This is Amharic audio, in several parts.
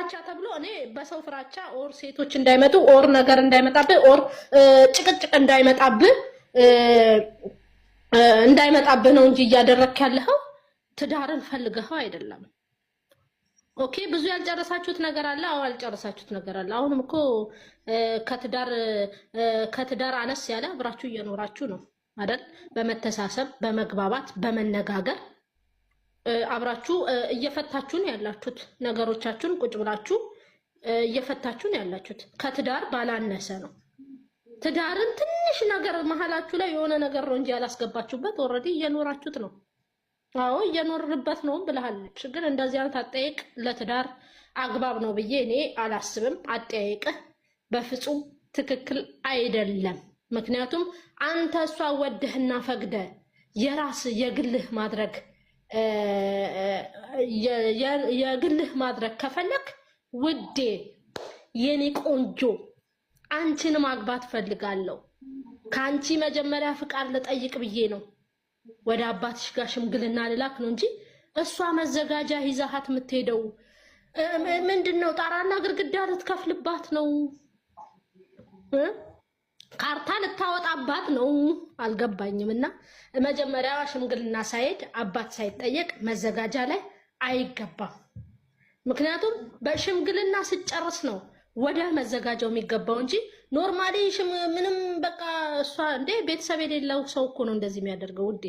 ፍራቻ ተብሎ እኔ በሰው ፍራቻ ኦር ሴቶች እንዳይመጡ ኦር ነገር እንዳይመጣብህ ኦር ጭቅጭቅ እንዳይመጣብህ ነው እንጂ እያደረክ ያለኸው ትዳርን ፈልገኸው አይደለም። ኦኬ ብዙ ያልጨረሳችሁት ነገር አለ። አዎ ያልጨረሳችሁት ነገር አለ። አሁንም እኮ ከትዳር አነስ ያለ አብራችሁ እየኖራችሁ ነው አይደል? በመተሳሰብ በመግባባት በመነጋገር አብራችሁ እየፈታችሁ ነው ያላችሁት። ነገሮቻችሁን ቁጭ ብላችሁ እየፈታችሁ ነው ያላችሁት። ከትዳር ባላነሰ ነው። ትዳርን ትንሽ ነገር መሀላችሁ ላይ የሆነ ነገር ነው እንጂ ያላስገባችሁበት ኦልሬዲ እየኖራችሁት ነው። አዎ እየኖርንበት ነው ብለሃለች። ግን እንደዚህ አይነት አጠያየቅ ለትዳር አግባብ ነው ብዬ እኔ አላስብም። አጠያየቅህ በፍጹም ትክክል አይደለም። ምክንያቱም አንተ እሷ ወደህና ፈቅደ የራስ የግልህ ማድረግ ከፈለክ ውዴ የኔ ቆንጆ አንቺን ማግባት ፈልጋለሁ። ካንቺ መጀመሪያ ፍቃድ ልጠይቅ ብዬ ነው ወደ አባትሽ ጋር ሽምግልና ልላክ ነው እንጂ እሷ መዘጋጃ ይዛሃት የምትሄደው ምንድነው? ጣራና ግርግዳ ልትከፍልባት ነው? ካርታ ልታወጣባት ነው? አልገባኝምና መጀመሪያ ሽምግልና ሳይሄድ አባት ሳይጠየቅ መዘጋጃ ላይ አይገባም። ምክንያቱም በሽምግልና ስጨርስ ነው ወደ መዘጋጃው የሚገባው እንጂ ኖርማሊ ምንም በቃ እሷ እንደ ቤተሰብ የሌለው ሰው እኮ ነው እንደዚህ የሚያደርገው። ውዴ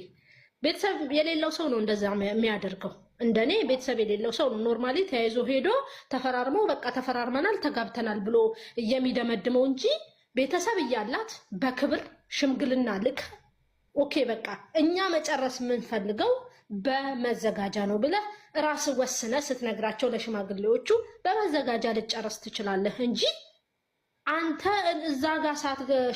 ቤተሰብ የሌለው ሰው ነው እንደዛ የሚያደርገው። እንደኔ ቤተሰብ የሌለው ሰው ነው ኖርማሊ ተያይዞ ሄዶ ተፈራርመው በቃ ተፈራርመናል ተጋብተናል ብሎ የሚደመድመው እንጂ ቤተሰብ እያላት በክብር ሽምግልና ልክ ኦኬ በቃ እኛ መጨረስ የምንፈልገው በመዘጋጃ ነው ብለህ ራስ ወስነ ስትነግራቸው ለሽማግሌዎቹ በመዘጋጃ ልጨርስ ትችላለህ እንጂ አንተ እዛ ጋር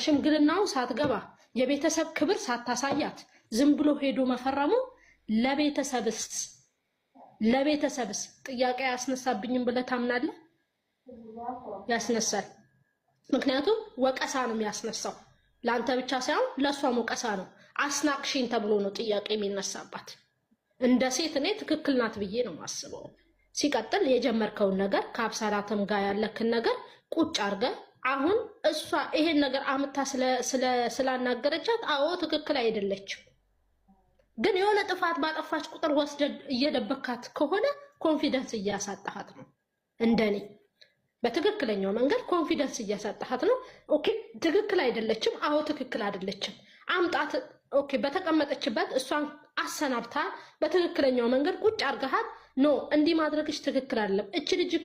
ሽምግልናው ሳትገባ የቤተሰብ ክብር ሳታሳያት ዝም ብሎ ሄዶ መፈረሙ ለቤተሰብስ ጥያቄ ያስነሳብኝም ብለህ ታምናለህ? ያስነሳል። ምክንያቱም ወቀሳ ነው የሚያስነሳው። ለአንተ ብቻ ሳይሆን ለሷም ወቀሳ ነው። አስናቅሽኝ ተብሎ ነው ጥያቄ የሚነሳባት። እንደ ሴት እኔ ትክክል ናት ብዬ ነው ማስበው። ሲቀጥል የጀመርከውን ነገር ከአብሳራተም ጋር ያለክን ነገር ቁጭ አድርገህ አሁን እሷ ይሄን ነገር አምታ ስላናገረቻት አዎ ትክክል አይደለችም። ግን የሆነ ጥፋት ባጠፋች ቁጥር ወስደህ እየደበካት ከሆነ ኮንፊደንስ እያሳጣሃት ነው። እንደኔ በትክክለኛው መንገድ ኮንፊደንስ እያሳጣሃት ነው። ኦኬ ትክክል አይደለችም። አዎ ትክክል አይደለችም። አምጣት ኦኬ በተቀመጠችበት እሷን አሰናብታ በትክክለኛው መንገድ ቁጭ አድርገሃት ኖ እንዲህ ማድረግሽ ትክክል አይደለም እቺ ልጅ